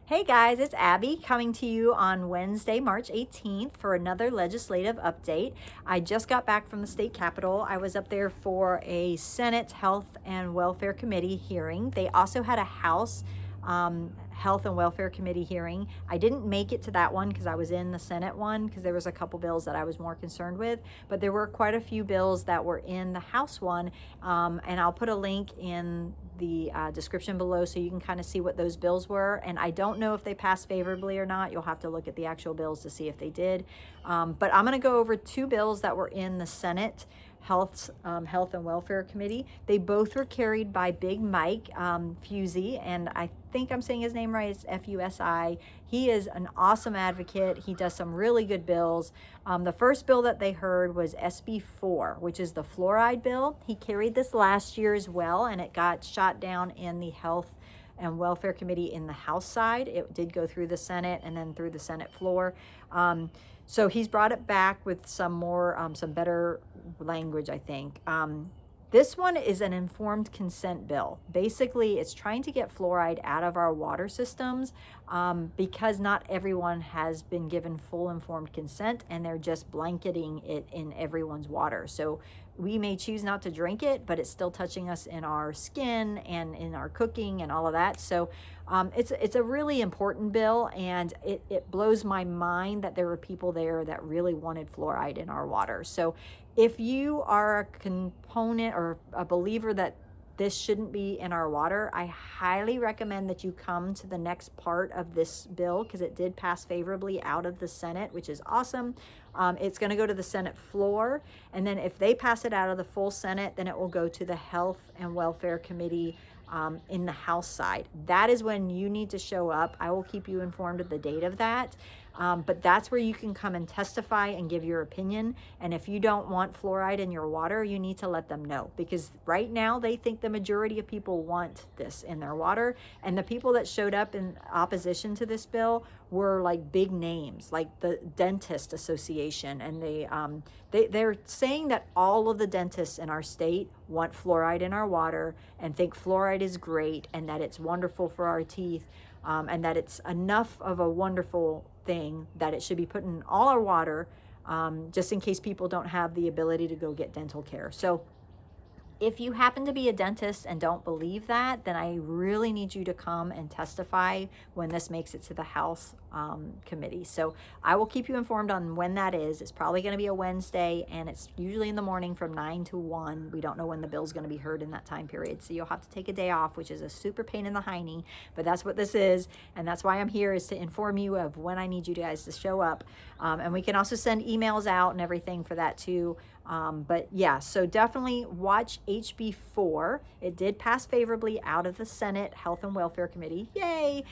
Hey guys, it's Abby coming to you on Wednesday, March 18th for another legislative update. I just got back from the state capitol. I was up there for a Senate Health and Welfare Committee hearing. They also had a House Health and Welfare Committee hearing. I didn't make it to that one because I was in the Senate one because there was a couple bills that I was more concerned with, but there were quite a few bills that were in the House one, and I'll put a link in the description below so you can kind of see what those bills were. And I don't know if they passed favorably or not. You'll have to look at the actual bills to see if they did. But I'm going to go over two bills that were in the Senate Health and Welfare Committee. They both were carried by Big Mike Fusey, and I think I'm saying his name right. It's Fusi. He is an awesome advocate. He does some really good bills. The first bill that they heard was SB 4, which is the fluoride bill. He carried this last year as well, and it got shot down in the Health and Welfare Committee in the House side. It did go through the Senate and then through the Senate floor. So he's brought it back with some more, some better language, I think. This one is an informed consent bill. Basically, it's trying to get fluoride out of our water systems because not everyone has been given full informed consent, and they're just blanketing it in everyone's water. So we may choose not to drink it, but it's still touching us in our skin and in our cooking and all of that. So it's a really important bill, and it blows my mind that there were people there that really wanted fluoride in our water. So if you are a component or a believer that this shouldn't be in our water, I highly recommend that you come to the next part of this bill because it did pass favorably out of the Senate, which is awesome. It's going to go to the Senate floor, and then if they pass it out of the full Senate, then it will go to the Health and Welfare Committee in the House side. That is when you need to show up. I will keep you informed of the date of that. But that's where you can come and testify and give your opinion. And if you don't want fluoride in your water, you need to let them know, because right now they think the majority of people want this in their water. And the people that showed up in opposition to this bill were like big names, like the Dentist Association. And they're saying that all of the dentists in our state want fluoride in our water and think fluoride is great and that it's wonderful for our teeth, and that it's enough of a wonderful thing that it should be put in all our water, just in case people don't have the ability to go get dental care. So if you happen to be a dentist and don't believe that, then I really need you to come and testify when this makes it to the House committee. So I will keep you informed on when that is. It's probably going to be a Wednesday, and it's usually in the morning from 9 to 1. We don't know when the bill's going to be heard in that time period. So you'll have to take a day off, which is a super pain in the hiney, but that's what this is. And that's why I'm here, is to inform you of when I need you guys to show up. And we can also send emails out and everything for that too. But yeah, so definitely watch HB 4. It did pass favorably out of the Senate Health and Welfare Committee. Yay!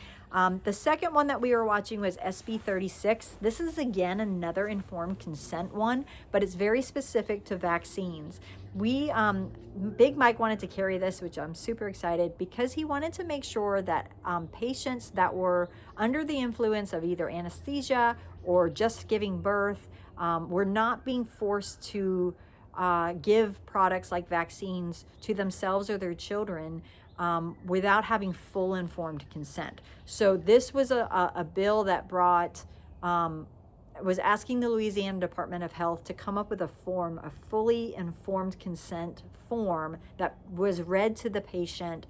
The second one that we were watching was SB 36. This is again another informed consent one, but it's very specific to vaccines. Big Mike wanted to carry this, which I'm super excited, because he wanted to make sure that patients that were under the influence of either anesthesia or just giving birth were not being forced to give products like vaccines to themselves or their children without having full informed consent. So this was a bill that was asking the Louisiana Department of Health to come up with a fully informed consent form that was read to the patient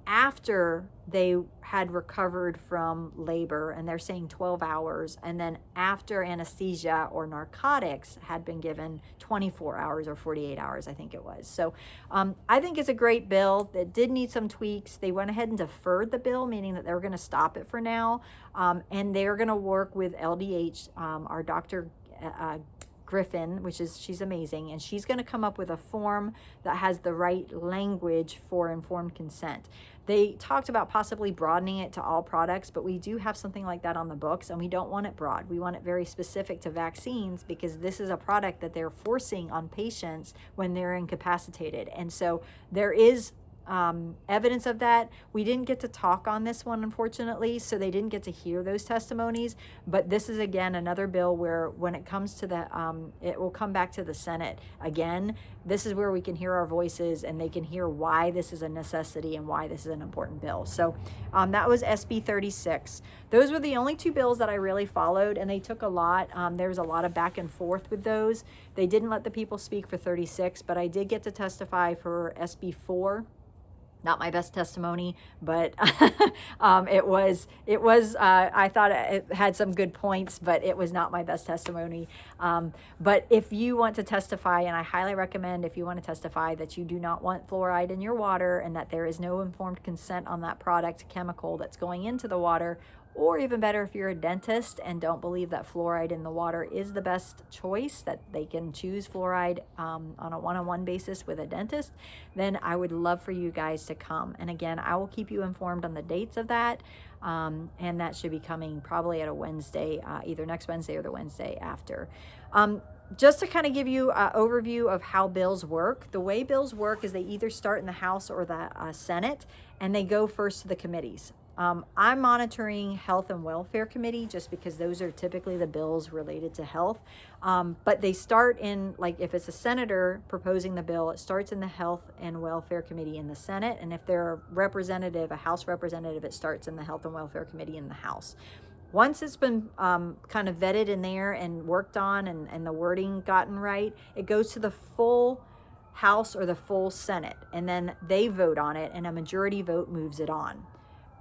after they had recovered from labor, and they're saying 12 hours, and then after anesthesia or narcotics had been given 24 hours or 48 hours, I think it was. So I think it's a great bill that did need some tweaks. They went ahead and deferred the bill, meaning that they were going to stop it for now, and they're going to work with LDH, our Dr. Griffin, she's amazing, and she's going to come up with a form that has the right language for informed consent. They talked about possibly broadening it to all products, but we do have something like that on the books, and we don't want it broad. We want it very specific to vaccines, because this is a product that they're forcing on patients when they're incapacitated. And so there is evidence of that. We didn't get to talk on this one, unfortunately, so they didn't get to hear those testimonies. But this is, again, another bill where when it comes to the, it will come back to the Senate again. This is where we can hear our voices and they can hear why this is a necessity and why this is an important bill. So that was SB 36. Those were the only two bills that I really followed, and they took a lot. There was a lot of back and forth with those. They didn't let the people speak for 36, but I did get to testify for SB 4. Not my best testimony, but it was, I thought it had some good points, but it was not my best testimony. But if you want to testify, and I highly recommend if you want to testify that you do not want fluoride in your water and that there is no informed consent on that product chemical that's going into the water, or even better, if you're a dentist and don't believe that fluoride in the water is the best choice, that they can choose fluoride on a one-on-one basis with a dentist, then I would love for you guys to come. And again, I will keep you informed on the dates of that. And that should be coming probably at a Wednesday, either next Wednesday or the Wednesday after. Just to kind of give you an overview of how bills work, the way bills work is they either start in the House or the Senate, and they go first to the committees. I'm monitoring Health and Welfare Committee just because those are typically the bills related to health. But they start in, like, if it's a senator proposing the bill, it starts in the Health and Welfare Committee in the Senate. And if they're a representative, a House representative, it starts in the Health and Welfare Committee in the House. Once it's been kind of vetted in there and worked on and the wording gotten right, it goes to the full House or the full Senate. And then they vote on it, and a majority vote moves it on.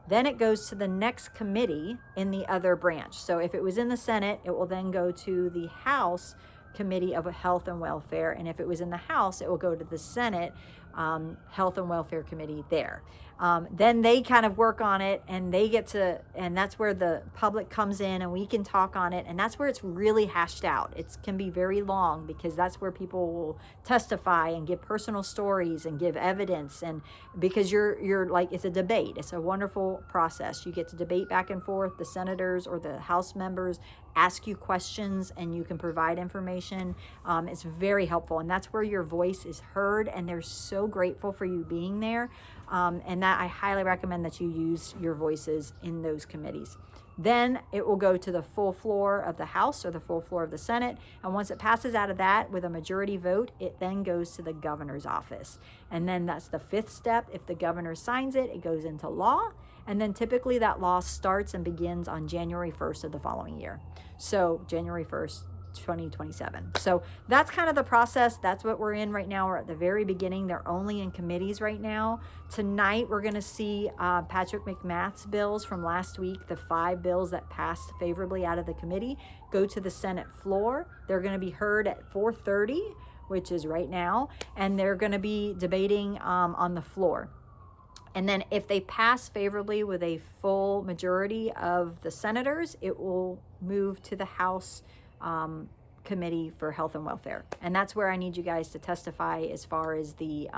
Then it goes to the next committee in the other branch. So if it was in the Senate, it will then go to the House Committee of Health and Welfare. And if it was in the House, it will go to the Senate Health and Welfare Committee there. Then they kind of work on it, and they get to, and that's where the public comes in and we can talk on it. And that's where it's really hashed out. It can be very long because that's where people will testify and give personal stories and give evidence. And because you're like, it's a debate. It's a wonderful process. You get to debate back and forth. The senators or the House members ask you questions and you can provide information. It's very helpful, and that's where your voice is heard, and they're so grateful for you being there. And that I highly recommend that you use your voices in those committees. Then it will go to the full floor of the House or the full floor of the Senate. And once it passes out of that with a majority vote, it then goes to the governor's office. And then that's the fifth step. If the governor signs it, it goes into law. And then typically that law starts and begins on January 1st of the following year. So January 1st, 2027. So that's kind of the process. That's what we're in right now. We're at the very beginning. They're only in committees right now. Tonight, we're going to see Patrick McMath's bills from last week, the 5 bills that passed favorably out of the committee, go to the Senate floor. They're going to be heard at 4:30, which is right now, and they're going to be debating on the floor. And then if they pass favorably with a full majority of the senators, it will move to the House Committee for Health and Welfare. And that's where I need you guys to testify as far as the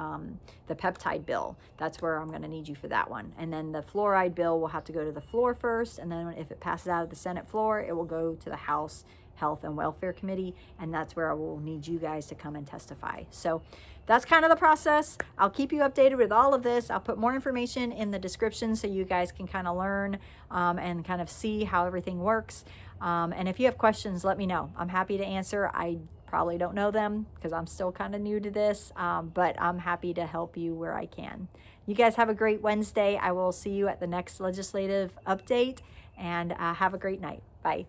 peptide bill. That's where I'm going to need you for that one. And then the fluoride bill will have to go to the floor first. And then if it passes out of the Senate floor, it will go to the House Health and Welfare Committee. And that's where I will need you guys to come and testify. So that's kind of the process. I'll keep you updated with all of this. I'll put more information in the description so you guys can kind of learn and kind of see how everything works. And if you have questions, let me know. I'm happy to answer. I probably don't know them because I'm still kind of new to this, but I'm happy to help you where I can. You guys have a great Wednesday. I will see you at the next legislative update, and have a great night. Bye.